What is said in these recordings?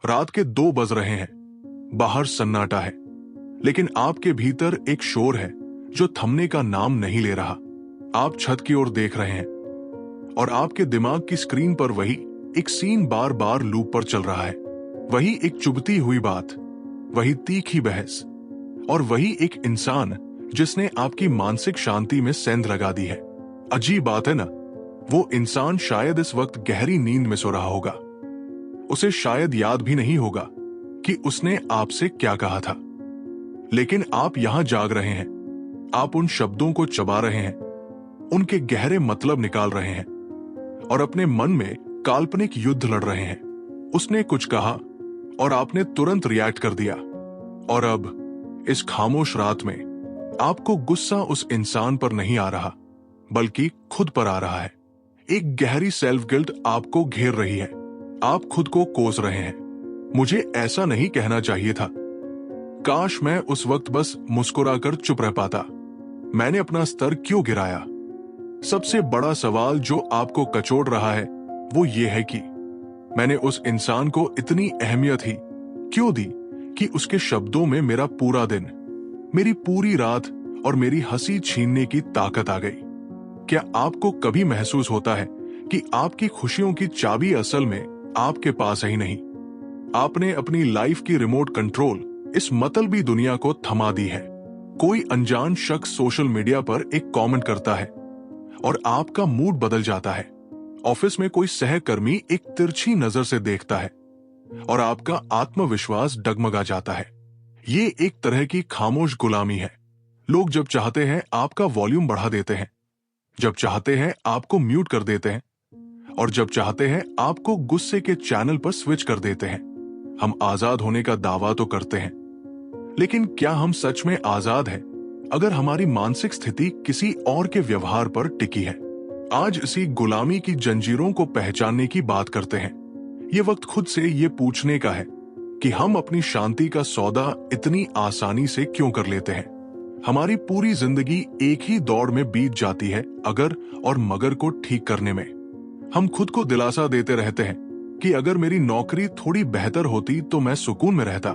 रात के 2 बज रहे हैं, बाहर सन्नाटा है, लेकिन आपके भीतर एक शोर है जो थमने का नाम नहीं ले रहा। आप छत की ओर देख रहे हैं और आपके दिमाग की स्क्रीन पर वही एक सीन बार बार लूप पर चल रहा है। वही एक चुभती हुई बात, वही तीखी बहस और वही एक इंसान जिसने आपकी मानसिक शांति में सेंध लगा दी है। अजीब बात है ना, वो इंसान शायद इस वक्त गहरी नींद में सो रहा होगा। उसे शायद याद भी नहीं होगा कि उसने आपसे क्या कहा था, लेकिन आप यहां जाग रहे हैं। आप उन शब्दों को चबा रहे हैं, उनके गहरे मतलब निकाल रहे हैं और अपने मन में काल्पनिक युद्ध लड़ रहे हैं। उसने कुछ कहा और आपने तुरंत रिएक्ट कर दिया, और अब इस खामोश रात में आपको गुस्सा उस इंसान पर नहीं आ रहा, बल्कि खुद पर आ रहा है। एक गहरी सेल्फ गिल्ट आपको घेर रही है। आप खुद को कोस रहे हैं, मुझे ऐसा नहीं कहना चाहिए था, काश मैं उस वक्त बस मुस्कुराकर चुप रह पाता, मैंने अपना स्तर क्यों गिराया। सबसे बड़ा सवाल जो आपको कचोड़ रहा है वो ये है कि मैंने उस इंसान को इतनी अहमियत ही क्यों दी कि उसके शब्दों में मेरा पूरा दिन, मेरी पूरी रात और मेरी हंसी छीनने की ताकत आ गई। क्या आपको कभी महसूस होता है कि आपकी खुशियों की चाबी असल में आपके पास ही नहीं? आपने अपनी लाइफ की रिमोट कंट्रोल इस मतलबी दुनिया को थमा दी है। कोई अनजान शख्स सोशल मीडिया पर एक कमेंट करता है और आपका मूड बदल जाता है। ऑफिस में कोई सहकर्मी एक तिरछी नजर से देखता है और आपका आत्मविश्वास डगमगा जाता है। ये एक तरह की खामोश गुलामी है। लोग जब चाहते हैं आपका वॉल्यूम बढ़ा देते हैं, जब चाहते हैं आपको म्यूट कर देते हैं और जब चाहते हैं आपको गुस्से के चैनल पर स्विच कर देते हैं। हम आजाद होने का दावा तो करते हैं, लेकिन क्या हम सच में आजाद हैं अगर हमारी मानसिक स्थिति किसी और के व्यवहार पर टिकी है? आज इसी गुलामी की जंजीरों को पहचानने की बात करते हैं। ये वक्त खुद से ये पूछने का है कि हम अपनी शांति का सौदा इतनी आसानी से क्यों कर लेते हैं? हमारी पूरी जिंदगी एक ही दौड़ में बीत जाती है अगर और मगर को ठीक करने में। हम खुद को दिलासा देते रहते हैं कि अगर मेरी नौकरी थोड़ी बेहतर होती तो मैं सुकून में रहता,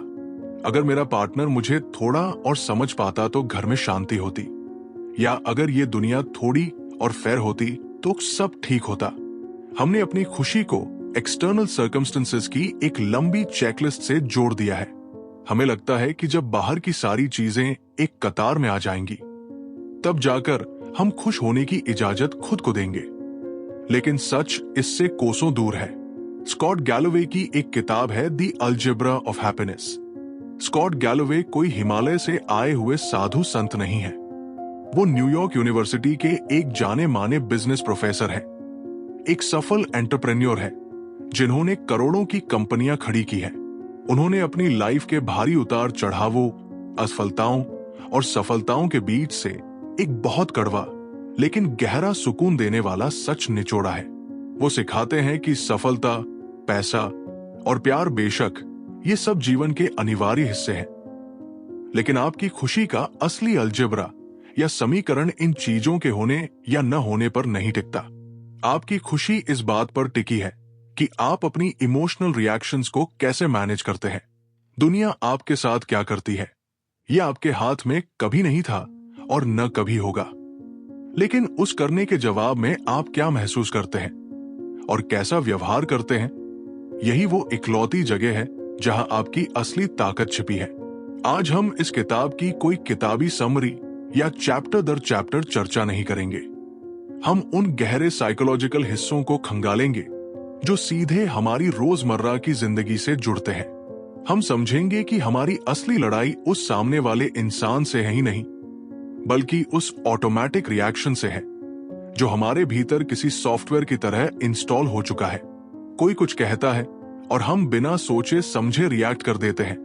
अगर मेरा पार्टनर मुझे थोड़ा और समझ पाता तो घर में शांति होती, या अगर ये दुनिया थोड़ी और फेयर होती तो सब ठीक होता। हमने अपनी खुशी को एक्सटर्नल सर्कमस्टेंसेस की एक लंबी चेकलिस्ट से जोड़ दिया है। हमें लगता है कि जब बाहर की सारी चीजें एक कतार में आ जाएंगी, तब जाकर हम खुश होने की इजाजत खुद को देंगे, लेकिन सच इससे कोसों दूर है। स्कॉट गैलोवे की एक किताब है the algebra of happiness. Scott Galloway कोई हिमालय से आए हुए साधु संत नहीं है। वो न्यूयॉर्क यूनिवर्सिटी के एक जाने माने बिजनेस प्रोफेसर हैं, एक सफल एंटरप्रेन्योर है जिन्होंने करोड़ों की कंपनियां खड़ी की है। उन्होंने अपनी लाइफ के भारी उतार चढ़ावों, असफलताओं और सफलताओं के बीच से एक बहुत कड़वा लेकिन गहरा सुकून देने वाला सच निचोड़ा है। वो सिखाते हैं कि सफलता, पैसा और प्यार बेशक ये सब जीवन के अनिवार्य हिस्से हैं, लेकिन आपकी खुशी का असली अलजेब्रा या समीकरण इन चीजों के होने या न होने पर नहीं टिकता। आपकी खुशी इस बात पर टिकी है कि आप अपनी इमोशनल रिएक्शंस को कैसे मैनेज करते हैं। दुनिया आपके साथ क्या करती है यह आपके हाथ में कभी नहीं था और न कभी होगा, लेकिन उस करने के जवाब में आप क्या महसूस करते हैं और कैसा व्यवहार करते हैं, यही वो इकलौती जगह है जहां आपकी असली ताकत छिपी है। आज हम इस किताब की कोई किताबी समरी या चैप्टर दर चैप्टर चर्चा नहीं करेंगे। हम उन गहरे साइकोलॉजिकल हिस्सों को खंगालेंगे जो सीधे हमारी रोजमर्रा की जिंदगी से जुड़ते हैं। हम समझेंगे कि हमारी असली लड़ाई उस सामने वाले इंसान से ही नहीं, बल्कि उस ऑटोमेटिक रिएक्शन से है जो हमारे भीतर किसी सॉफ्टवेयर की तरह इंस्टॉल हो चुका है। कोई कुछ कहता है और हम बिना सोचे समझे रिएक्ट कर देते हैं,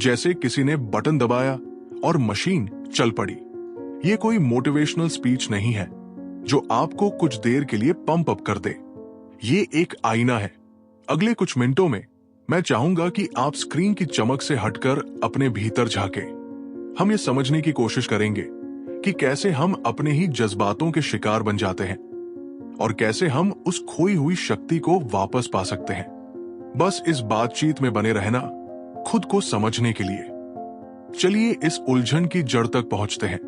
जैसे किसी ने बटन दबाया और मशीन चल पड़ी। ये कोई मोटिवेशनल स्पीच नहीं है जो आपको कुछ देर के लिए पंप अप कर दे। ये एक आईना है। अगले कुछ मिनटों में मैं चाहूंगा कि आप स्क्रीन की चमक से हटकर अपने भीतर झांके। हम ये समझने की कोशिश करेंगे कि कैसे हम अपने ही जज्बातों के शिकार बन जाते हैं और कैसे हम उस खोई हुई शक्ति को वापस पा सकते हैं। बस इस बातचीत में बने रहना, खुद को समझने के लिए। चलिए इस उलझन की जड़ तक पहुंचते हैं।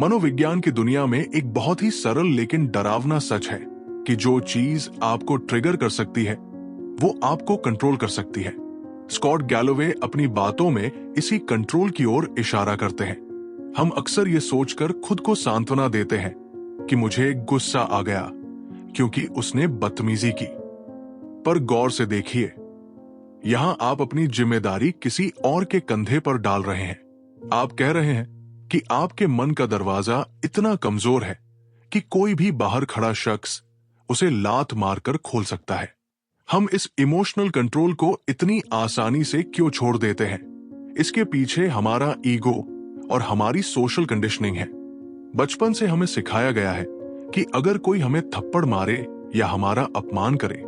मनोविज्ञान की दुनिया में एक बहुत ही सरल लेकिन डरावना सच है कि जो चीज आपको ट्रिगर कर सकती है वो आपको कंट्रोल कर सकती है। स्कॉट गैलोवे अपनी बातों में इसी कंट्रोल की ओर इशारा करते हैं। हम अक्सर ये सोचकर खुद को सांत्वना देते हैं कि मुझे गुस्सा आ गया क्योंकि उसने बदतमीजी की, पर गौर से देखिए, यहां आप अपनी जिम्मेदारी किसी और के कंधे पर डाल रहे हैं। आप कह रहे हैं कि आपके मन का दरवाजा इतना कमजोर है कि कोई भी बाहर खड़ा शख्स उसे लात मारकर खोल सकता है। हम इस इमोशनल कंट्रोल को इतनी आसानी से क्यों छोड़ देते हैं? इसके पीछे हमारा ईगो और हमारी सोशल कंडीशनिंग है। बचपन से हमें सिखाया गया है कि अगर कोई हमें थप्पड़ मारे या हमारा अपमान करे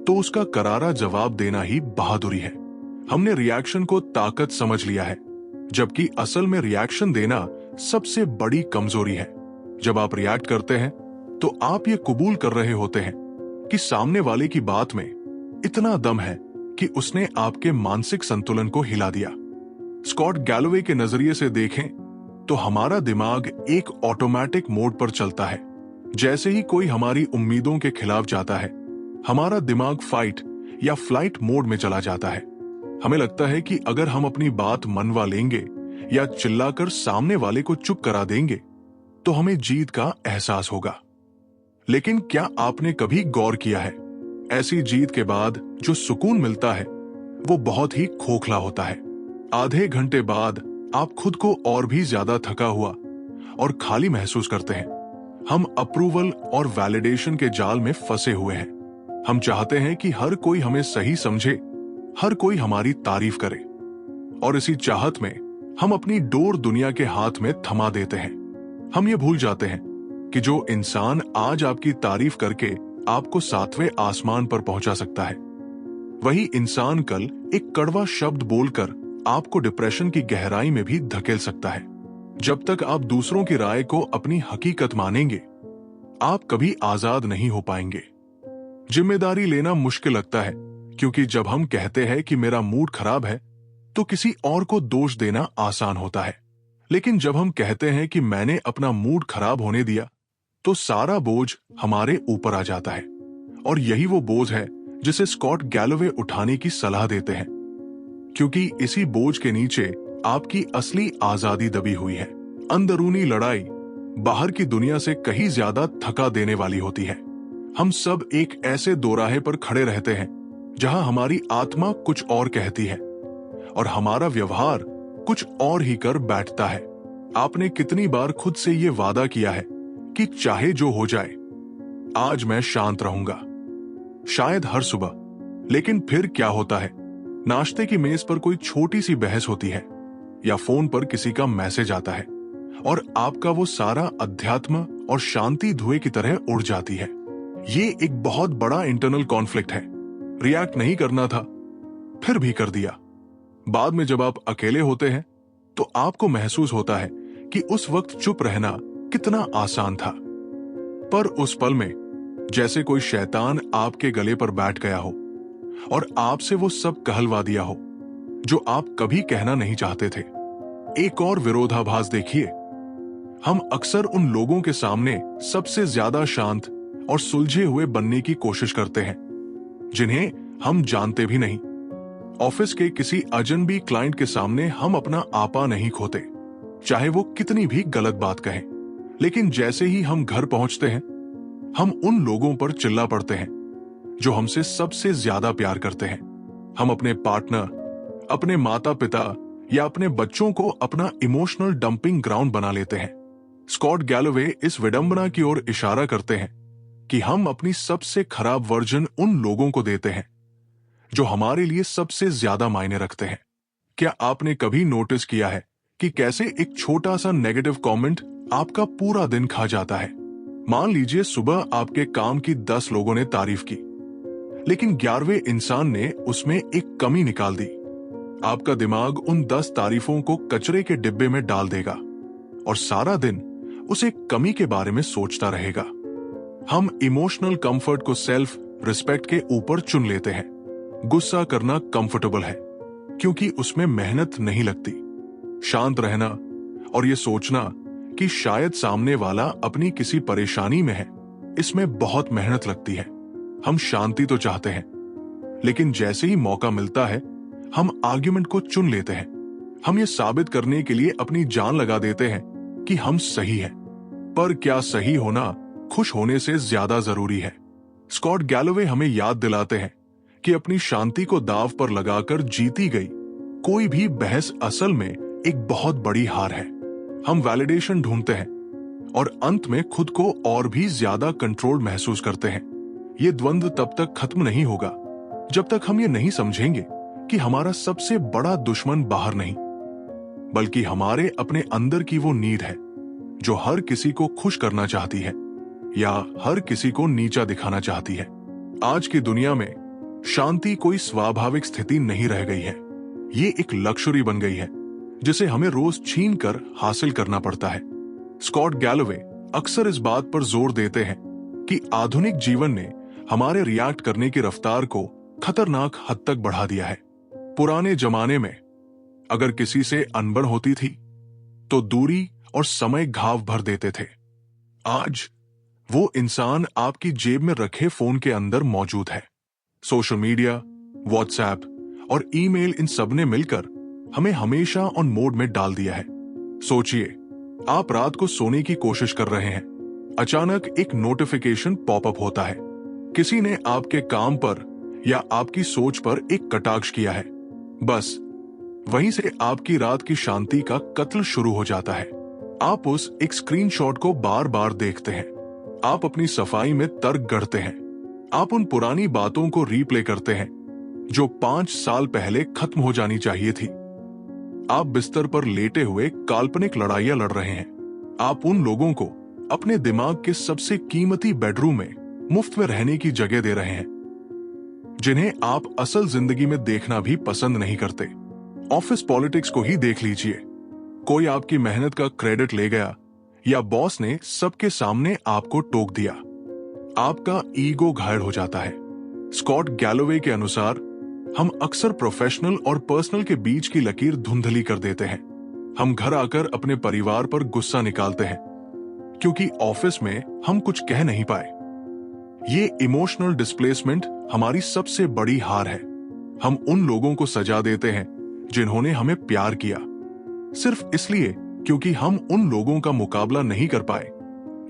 तो उसका करारा जवाब देना ही बहादुरी है। हमने रिएक्शन को ताकत समझ लिया है, जबकि असल में रिएक्शन देना सबसे बड़ी कमजोरी है। जब आप रिएक्ट करते हैं तो आप ये कबूल कर रहे होते हैं कि सामने वाले की बात में इतना दम है कि उसने आपके मानसिक संतुलन को हिला दिया। स्कॉट गैलोवे के नजरिए से देखें तो हमारा दिमाग एक ऑटोमेटिक मोड पर चलता है। जैसे ही कोई हमारी उम्मीदों के खिलाफ जाता है, हमारा दिमाग फाइट या फ्लाइट मोड में चला जाता है। हमें लगता है कि अगर हम अपनी बात मनवा लेंगे या चिल्लाकर सामने वाले को चुप करा देंगे तो हमें जीत का एहसास होगा। लेकिन क्या आपने कभी गौर किया है, ऐसी जीत के बाद जो सुकून मिलता है वो बहुत ही खोखला होता है। आधे घंटे बाद आप खुद को और भी ज्यादा थका हुआ और खाली महसूस करते हैं। हम अप्रूवल और वैलिडेशन के जाल में फंसे हुए हैं। हम चाहते हैं कि हर कोई हमें सही समझे, हर कोई हमारी तारीफ करे, और इसी चाहत में हम अपनी डोर दुनिया के हाथ में थमा देते हैं। हम ये भूल जाते हैं कि जो इंसान आज आपकी तारीफ करके आपको 7वें आसमान पर पहुंचा सकता है, वही इंसान कल एक कड़वा शब्द बोलकर आपको डिप्रेशन की गहराई में भी धकेल सकता है। जब तक आप दूसरों की राय को अपनी हकीकत मानेंगे, आप कभी आजाद नहीं हो पाएंगे। जिम्मेदारी लेना मुश्किल लगता है क्योंकि जब हम कहते हैं कि मेरा मूड खराब है तो किसी और को दोष देना आसान होता है। लेकिन जब हम कहते हैं कि मैंने अपना मूड खराब होने दिया तो सारा बोझ हमारे ऊपर आ जाता है। और यही वो बोझ है जिसे स्कॉट गैलोवे उठाने की सलाह देते हैं, क्योंकि इसी बोझ के नीचे आपकी असली आजादी दबी हुई है। अंदरूनी लड़ाई बाहर की दुनिया से कहीं ज्यादा थका देने वाली होती है। हम सब एक ऐसे दोराहे पर खड़े रहते हैं जहां हमारी आत्मा कुछ और कहती है और हमारा व्यवहार कुछ और ही कर बैठता है। आपने कितनी बार खुद से ये वादा किया है कि चाहे जो हो जाए आज मैं शांत रहूंगा, शायद हर सुबह, लेकिन फिर क्या होता है? नाश्ते की मेज पर कोई छोटी सी बहस होती है या फोन पर किसी का मैसेज आता है और आपका वो सारा अध्यात्म और शांति धुएं की तरह उड़ जाती है। ये एक बहुत बड़ा इंटरनल कॉन्फ्लिक्ट है। रिएक्ट नहीं करना था, फिर भी कर दिया। बाद में जब आप अकेले होते हैं तो आपको महसूस होता है कि उस वक्त चुप रहना कितना आसान था। पर उस पल में जैसे कोई शैतान आपके गले पर बैठ गया हो और आपसे वो सब कहलवा दिया हो जो आप कभी कहना नहीं चाहते थे। एक और विरोधाभास देखिए, हम अक्सर उन लोगों के सामने सबसे ज्यादा शांत और सुलझे हुए बनने की कोशिश करते हैं जिन्हें हम जानते भी नहीं। ऑफिस के किसी अजनबी क्लाइंट के सामने हम अपना आपा नहीं खोते, चाहे वो कितनी भी गलत बात कहें। लेकिन जैसे ही हम घर पहुंचते हैं, हम उन लोगों पर चिल्ला पड़ते हैं जो हमसे सबसे ज्यादा प्यार करते हैं। हम अपने पार्टनर, अपने माता पिता या अपने बच्चों को अपना इमोशनल डंपिंग ग्राउंड बना लेते हैं। स्कॉट गैलोवे इस विडंबना की ओर इशारा करते हैं कि हम अपनी सबसे खराब वर्जन उन लोगों को देते हैं जो हमारे लिए सबसे ज्यादा मायने रखते हैं। क्या आपने कभी नोटिस किया है कि कैसे एक छोटा सा नेगेटिव कमेंट आपका पूरा दिन खा जाता है? मान लीजिए सुबह आपके काम की 10 लोगों ने तारीफ की, लेकिन 11वें इंसान ने उसमें एक कमी निकाल दी। आपका दिमाग उन 10 तारीफों को कचरे के डिब्बे में डाल देगा और सारा दिन उस एक कमी के बारे में सोचता रहेगा। हम इमोशनल कंफर्ट को सेल्फ रिस्पेक्ट के ऊपर चुन लेते हैं, गुस्सा करना कंफर्टेबल है क्योंकि उसमें मेहनत नहीं लगती। शांत रहना और ये सोचना कि शायद सामने वाला अपनी किसी परेशानी में है, इसमें बहुत मेहनत लगती है। हम शांति तो चाहते हैं, लेकिन जैसे ही मौका मिलता है हम आर्ग्यूमेंट को चुन लेते हैं। हम ये साबित करने के लिए अपनी जान लगा देते हैं कि हम सही हैं। पर क्या सही होना खुश होने से ज्यादा जरूरी है? स्कॉट गैलोवे हमें याद दिलाते हैं कि अपनी शांति को दांव पर लगाकर जीती गई कोई भी बहस असल में एक बहुत बड़ी हार है। हम वैलिडेशन ढूंढते हैं और अंत में खुद को और भी ज्यादा कंट्रोल महसूस करते हैं। ये द्वंद्व तब तक खत्म नहीं होगा जब तक हम ये नहीं समझेंगे कि हमारा सबसे बड़ा दुश्मन बाहर नहीं, बल्कि हमारे अपने अंदर की वो नीड है जो हर किसी को खुश करना चाहती है या हर किसी को नीचा दिखाना चाहती है। आज की दुनिया में शांति कोई स्वाभाविक स्थिति नहीं रह गई है। ये एक लक्ष्योरी बन गई है जिसे हमें रोज छीन कर हासिल करना पड़ता है। स्कॉट गैलोवे अक्सर इस बात पर जोर देते हैं कि आधुनिक जीवन ने हमारे रिएक्ट करने की रफ्तार को खतरनाक हद तक बढ़ा दिया है। पुराने जमाने में अगर किसी से अनबन होती थी तो दूरी और समय घाव भर देते थे। आज वो इंसान आपकी जेब में रखे फोन के अंदर मौजूद है। सोशल मीडिया, व्हाट्सएप और ईमेल, इन सब ने मिलकर हमें हमेशा ऑन मोड में डाल दिया है। सोचिए, आप रात को सोने की कोशिश कर रहे हैं, अचानक एक नोटिफिकेशन पॉपअप होता है। किसी ने आपके काम पर या आपकी सोच पर एक कटाक्ष किया है। बस वहीं से आपकी रात की शांति का कत्ल शुरू हो जाता है। आप उस एक स्क्रीनशॉट को बार बार देखते हैं। आप अपनी सफाई में तर्क गढ़ते हैं। आप उन पुरानी बातों को रीप्ले करते हैं जो 5 साल पहले खत्म हो जानी चाहिए थी। आप बिस्तर पर लेटे हुए काल्पनिक लड़ाइयां लड़ रहे हैं। आप उन लोगों को अपने दिमाग के सबसे कीमती बेडरूम में मुफ्त में रहने की जगह दे रहे हैं, जिन्हें आप असल जिंदगी में देखना भी पसंद नहीं करते। ऑफिस पॉलिटिक्स को ही देख लीजिए। कोई आपकी मेहनत का क्रेडिट ले गया या बॉस ने सबके सामने आपको टोक दिया, आपका ईगो घायल हो जाता है। स्कॉट गैलोवे के अनुसार हम अक्सर प्रोफेशनल और पर्सनल के बीच की लकीर धुंधली कर देते हैं। हम घर आकर अपने परिवार पर गुस्सा निकालते हैं क्योंकि ऑफिस में हम कुछ कह नहीं पाए। ये इमोशनल डिस्प्लेसमेंट हमारी सबसे बड़ी हार है। हम उन लोगों को सजा देते हैं जिन्होंने हमें प्यार किया, सिर्फ इसलिए क्योंकि हम उन लोगों का मुकाबला नहीं कर पाए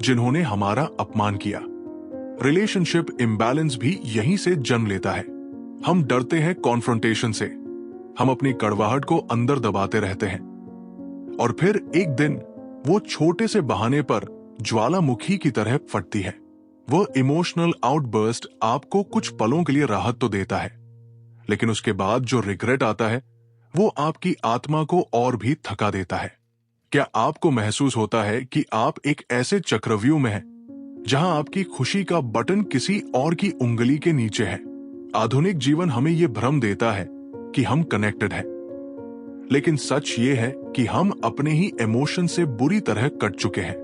जिन्होंने हमारा अपमान किया। रिलेशनशिप इम्बैलेंस भी यहीं से जन्म लेता है। हम डरते हैं कॉन्फ्रंटेशन से। हम अपनी कड़वाहट को अंदर दबाते रहते हैं और फिर एक दिन वो छोटे से बहाने पर ज्वालामुखी की तरह फटती है। वो इमोशनल आउटबर्स्ट आपको कुछ पलों के लिए राहत तो देता है, लेकिन उसके बाद जो रिग्रेट आता है वो आपकी आत्मा को और भी थका देता है। क्या आपको महसूस होता है कि आप एक ऐसे चक्रव्यूह में हैं जहां आपकी खुशी का बटन किसी और की उंगली के नीचे है? आधुनिक जीवन हमें यह भ्रम देता है कि हम कनेक्टेड हैं, लेकिन सच ये है कि हम अपने ही इमोशन से बुरी तरह कट चुके हैं।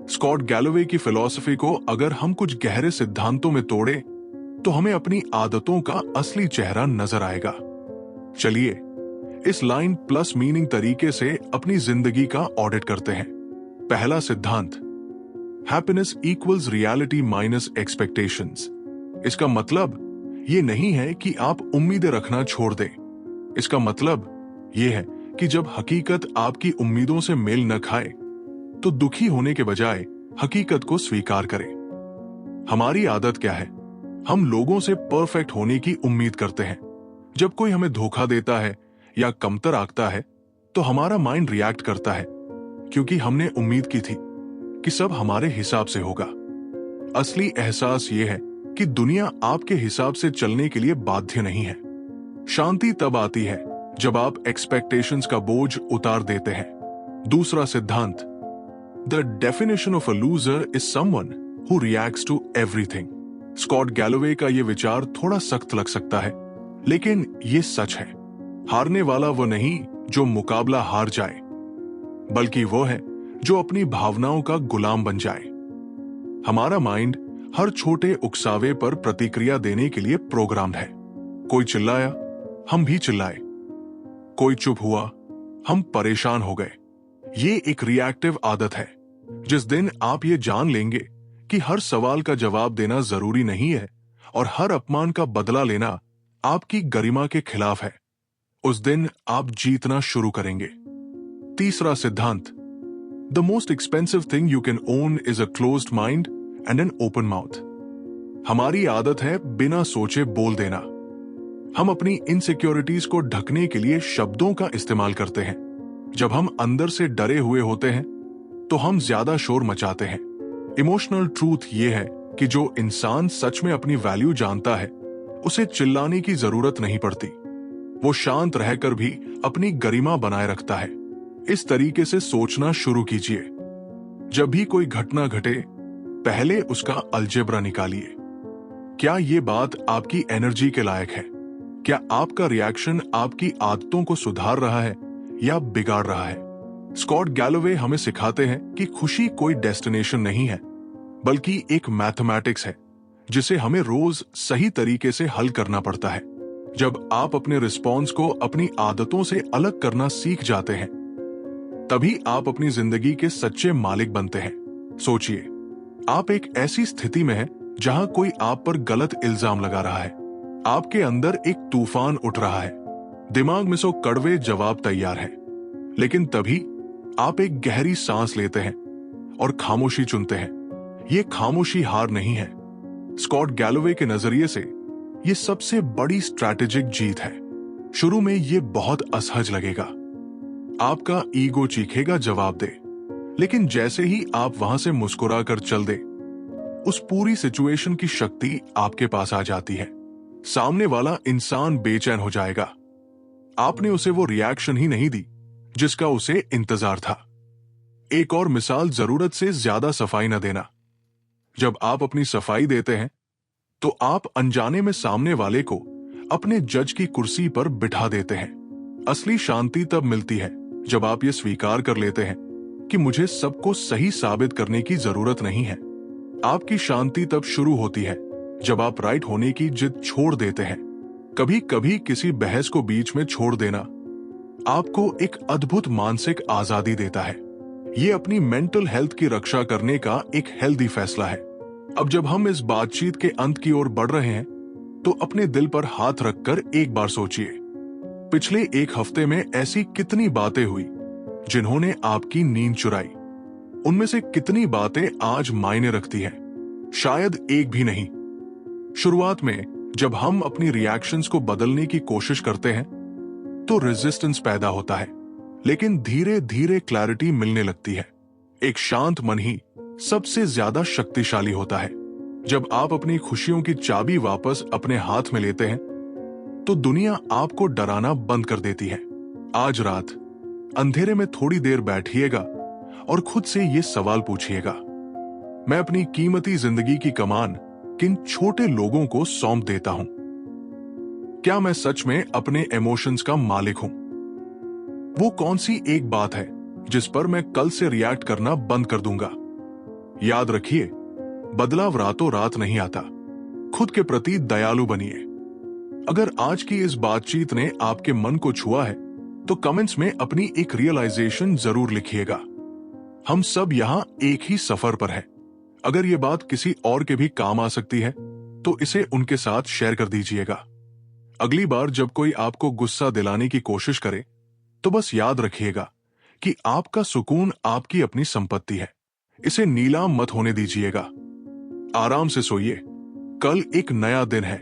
स्कॉट गैलोवे की फिलॉसफी को अगर हम कुछ गहरे सिद्धांतों में तोड़े तो हमें अपनी आदतों का असली चेहरा नजर आएगा। चलिए इस लाइन प्लस मीनिंग तरीके से अपनी जिंदगी का ऑडिट करते हैं। पहला सिद्धांत, happiness equals reality minus expectations. इसका मतलब ये नहीं है कि आप उम्मीदें रखना छोड़ दें। इसका मतलब ये है कि जब हकीकत आपकी उम्मीदों से मेल न खाए तो दुखी होने के बजाय हकीकत को स्वीकार करें। हमारी आदत क्या है? हम लोगों से परफेक्ट होने की उम्मीद करते हैं। जब कोई हमें धोखा देता है या कमतर आंकता है तो हमारा माइंड रिएक्ट करता है क्योंकि हमने उम्मीद की थी कि सब हमारे हिसाब से होगा। असली एहसास यह है कि दुनिया आपके हिसाब से चलने के लिए बाध्य नहीं है। शांति तब आती है जब आप एक्सपेक्टेशंस का बोझ उतार देते हैं। दूसरा सिद्धांत, the definition of a loser is someone who reacts to everything. Scott Galloway का यह विचार थोड़ा सख्त लग सकता है, लेकिन यह सच है। हारने वाला वो नहीं जो मुकाबला हार जाए, बल्कि वो है जो अपनी भावनाओं का गुलाम बन जाए। हमारा माइंड हर छोटे उकसावे पर प्रतिक्रिया देने के लिए प्रोग्राम्ड है। कोई चिल्लाया, हम भी चिल्लाए। कोई चुप हुआ, हम परेशान हो गए। ये एक रिएक्टिव आदत है। जिस दिन आप ये जान लेंगे कि हर सवाल का जवाब देना जरूरी नहीं है और हर अपमान का बदला लेना आपकी गरिमा के खिलाफ है, उस दिन आप जीतना शुरू करेंगे। तीसरा सिद्धांत, the most expensive thing you can own is a closed mind and an open mouth. हमारी आदत है बिना सोचे बोल देना। हम अपनी इनसिक्योरिटीज को ढकने के लिए शब्दों का इस्तेमाल करते हैं। जब हम अंदर से डरे हुए होते हैं तो हम ज्यादा शोर मचाते हैं। इमोशनल ट्रूथ यह है कि जो इंसान सच में अपनी वैल्यू जानता है, उसे चिल्लाने की जरूरत नहीं पड़ती। वो शांत रहकर भी अपनी गरिमा बनाए रखता है। इस तरीके से सोचना शुरू कीजिए। जब भी कोई घटना घटे, पहले उसका अलजेब्रा निकालिए। क्या ये बात आपकी एनर्जी के लायक है? क्या आपका रिएक्शन आपकी आदतों को सुधार रहा है या बिगाड़ रहा है? स्कॉट गैलोवे हमें सिखाते हैं कि खुशी कोई डेस्टिनेशन नहीं है, बल्कि एक मैथमेटिक्स है जिसे हमें रोज सही तरीके से हल करना पड़ता है। जब आप अपने रिस्पॉन्स को अपनी आदतों से अलग करना सीख जाते हैं, तभी आप अपनी जिंदगी के सच्चे मालिक बनते हैं। सोचिए, आप एक ऐसी स्थिति में हैं जहां कोई आप पर गलत इल्जाम लगा रहा है। आपके अंदर एक तूफान उठ रहा है। दिमाग में 100 कड़वे जवाब तैयार है, लेकिन तभी आप एक गहरी सांस लेते हैं और खामोशी चुनते हैं। ये खामोशी हार नहीं है। स्कॉट गैलोवे के नजरिए से ये सबसे बड़ी स्ट्रैटेजिक जीत है। शुरू में ये बहुत असहज लगेगा। आपका ईगो चीखेगा जवाब दे, लेकिन जैसे ही आप वहां से मुस्कुरा कर चल दे, उस पूरी सिचुएशन की शक्ति आपके पास आ जाती है। सामने वाला इंसान बेचैन हो जाएगा। आपने उसे वो रिएक्शन ही नहीं दी जिसका उसे इंतजार था। एक और मिसाल, जरूरत से ज्यादा सफाई न देना। जब आप अपनी सफाई देते हैं तो आप अनजाने में सामने वाले को अपने जज की कुर्सी पर बिठा देते हैं। असली शांति तब मिलती है जब आप ये स्वीकार कर लेते हैं कि मुझे सबको सही साबित करने की जरूरत नहीं है। आपकी शांति तब शुरू होती है जब आप राइट होने की जिद छोड़ देते हैं। कभी कभी किसी बहस को बीच में छोड़ देना आपको एक अद्भुत मानसिक आजादी देता है। ये अपनी मेंटल हेल्थ की रक्षा करने का एक हेल्दी फैसला है। अब जब हम इस बातचीत के अंत की ओर बढ़ रहे हैं, तो अपने दिल पर हाथ रखकर एक बार सोचिए, पिछले एक हफ्ते में ऐसी कितनी बातें हुई जिन्होंने आपकी नींद चुराई? उनमें से कितनी बातें आज मायने रखती हैं? शायद एक भी नहीं। शुरुआत में जब हम अपनी रिएक्शंस को बदलने की कोशिश करते हैं तो रेजिस्टेंस पैदा होता है, लेकिन धीरे धीरे क्लैरिटी मिलने लगती है। एक शांत मन ही सबसे ज्यादा शक्तिशाली होता है। जब आप अपनी खुशियों की चाबी वापस अपने हाथ में लेते हैं तो दुनिया आपको डराना बंद कर देती है। आज रात अंधेरे में थोड़ी देर बैठिएगा और खुद से ये सवाल पूछिएगा, मैं अपनी कीमती जिंदगी की कमान किन छोटे लोगों को सौंप देता हूं? क्या मैं सच में अपने इमोशंस का मालिक हूं? वो कौन सी एक बात है जिस पर मैं कल से रिएक्ट करना बंद कर दूंगा? याद रखिए, बदलाव रातों रात नहीं आता। खुद के प्रति दयालु बनिए। अगर आज की इस बातचीत ने आपके मन को छुआ है तो कमेंट्स में अपनी एक रियलाइजेशन जरूर लिखिएगा। हम सब यहां एक ही सफर पर हैं। अगर ये बात किसी और के भी काम आ सकती है तो इसे उनके साथ शेयर कर दीजिएगा। अगली बार जब कोई आपको गुस्सा दिलाने की कोशिश करे तो बस याद रखिएगा कि आपका सुकून आपकी अपनी संपत्ति है। इसे नीलाम मत होने दीजिएगा। आराम से सोइए। कल एक नया दिन है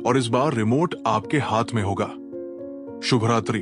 और इस बार रिमोट आपके हाथ में होगा। शुभ रात्रि।